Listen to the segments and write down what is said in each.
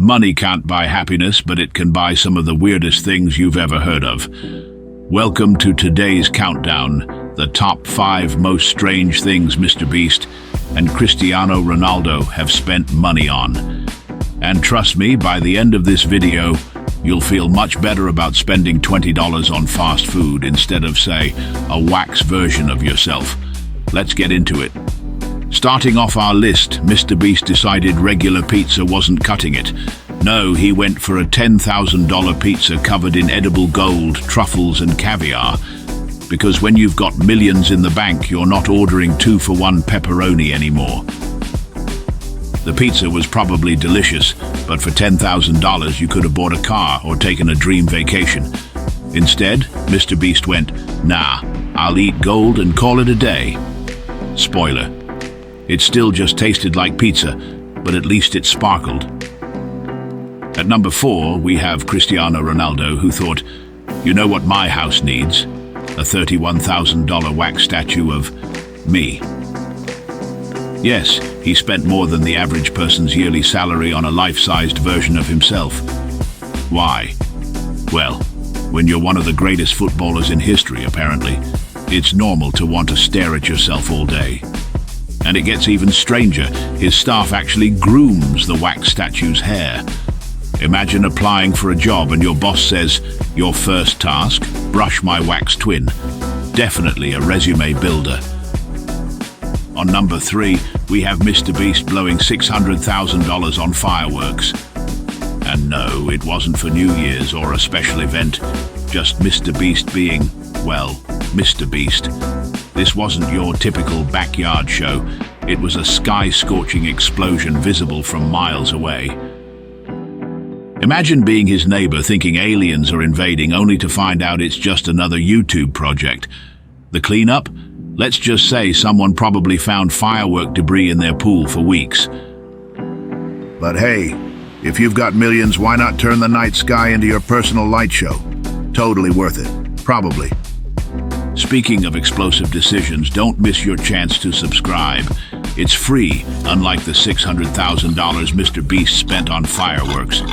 Money can't buy happiness, but it can buy some of the weirdest things you've ever heard of. Welcome to today's countdown, the top 5 most strange things MrBeast and Cristiano Ronaldo have spent money on. And trust me, by the end of this video, you'll feel much better about spending $20 on fast food instead of, say, a wax version of yourself. Let's get into it. Starting off our list, MrBeast decided regular pizza wasn't cutting it. No, he went for a $10,000 pizza covered in edible gold, truffles and caviar. Because when you've got millions in the bank, you're not ordering 2-for-1 pepperoni anymore. The pizza was probably delicious, but for $10,000 you could have bought a car or taken a dream vacation. Instead, MrBeast went, nah, I'll eat gold and call it a day. Spoiler. It still just tasted like pizza, but at least it sparkled. At number 4, we have Cristiano Ronaldo, who thought, you know what my house needs? A $31,000 wax statue of me. Yes, he spent more than the average person's yearly salary on a life-sized version of himself. Why? Well, when you're one of the greatest footballers in history, apparently, it's normal to want to stare at yourself all day. And it gets even stranger. His staff actually grooms the wax statue's hair. Imagine applying for a job and your boss says, your first task, brush my wax twin. Definitely a resume builder. On number 3, we have MrBeast blowing $600,000 on fireworks. And no, it wasn't for New Year's or a special event, just MrBeast being, well, MrBeast. This wasn't your typical backyard show. It was a sky-scorching explosion visible from miles away. Imagine being his neighbor thinking aliens are invading only to find out it's just another YouTube project. The cleanup? Let's just say someone probably found firework debris in their pool for weeks. But hey, if you've got millions, why not turn the night sky into your personal light show? Totally worth it. Probably. Speaking of explosive decisions, don't miss your chance to subscribe. It's free, unlike the $600,000 MrBeast spent on fireworks.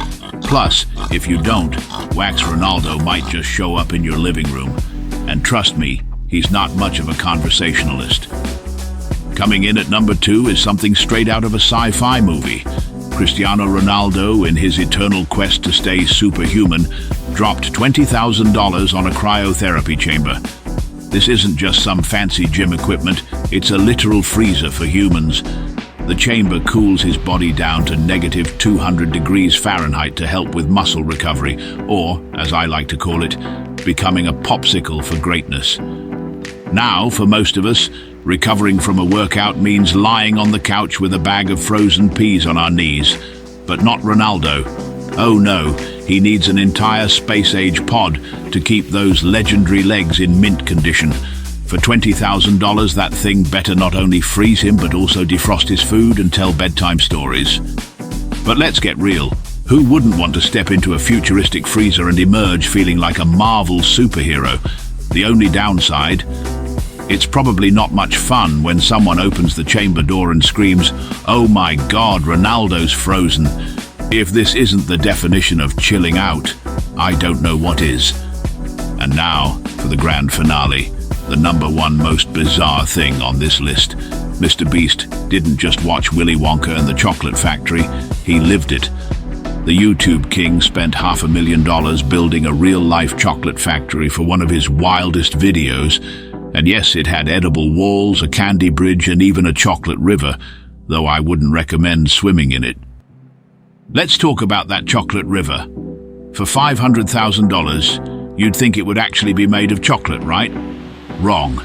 Plus, if you don't, Wax Ronaldo might just show up in your living room. And trust me, he's not much of a conversationalist. Coming in at number 2 is something straight out of a sci-fi movie. Cristiano Ronaldo, in his eternal quest to stay superhuman, dropped $20,000 on a cryotherapy chamber. This isn't just some fancy gym equipment, it's a literal freezer for humans. The chamber cools his body down to negative 200 degrees Fahrenheit to help with muscle recovery, or, as I like to call it, becoming a popsicle for greatness. Now, for most of us, recovering from a workout means lying on the couch with a bag of frozen peas on our knees. But not Ronaldo. Oh no, he needs an entire space-age pod to keep those legendary legs in mint condition. For $20,000, that thing better not only freeze him but also defrost his food and tell bedtime stories. But let's get real. Who wouldn't want to step into a futuristic freezer and emerge feeling like a Marvel superhero? The only downside, it's probably not much fun when someone opens the chamber door and screams, "Oh my God, Ronaldo's frozen." If this isn't the definition of chilling out, I don't know what is. And now, for the grand finale, the number 1 most bizarre thing on this list. MrBeast didn't just watch Willy Wonka and the Chocolate Factory, he lived it. The YouTube king spent $500,000 building a real-life chocolate factory for one of his wildest videos. And yes, it had edible walls, a candy bridge, and even a chocolate river, though I wouldn't recommend swimming in it. Let's talk about that chocolate river. For $500,000, you'd think it would actually be made of chocolate, right? Wrong.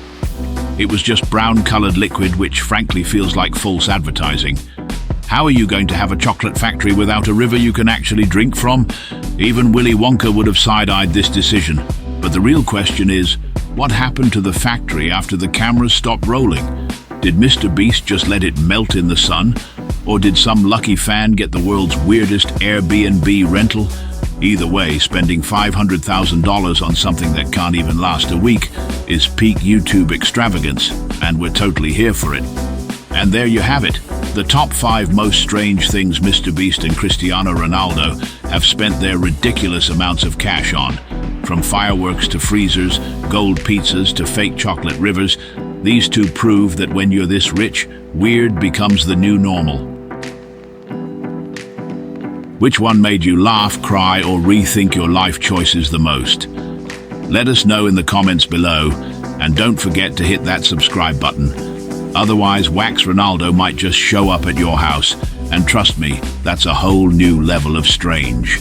It was just brown-colored liquid, which frankly feels like false advertising. How are you going to have a chocolate factory without a river you can actually drink from? Even Willy Wonka would have side-eyed this decision. But the real question is, what happened to the factory after the cameras stopped rolling? Did MrBeast just let it melt in the sun? Or did some lucky fan get the world's weirdest Airbnb rental? Either way, spending $500,000 on something that can't even last a week is peak YouTube extravagance, and we're totally here for it. And there you have it, The top 5 most strange things MrBeast and Cristiano Ronaldo have spent their ridiculous amounts of cash on. From fireworks to freezers, gold pizzas to fake chocolate rivers, these two prove that when you're this rich, weird becomes the new normal. Which one made you laugh, cry, or rethink your life choices the most? Let us know in the comments below, and don't forget to hit that subscribe button. Otherwise, Wax Ronaldo might just show up at your house, and trust me, that's a whole new level of strange.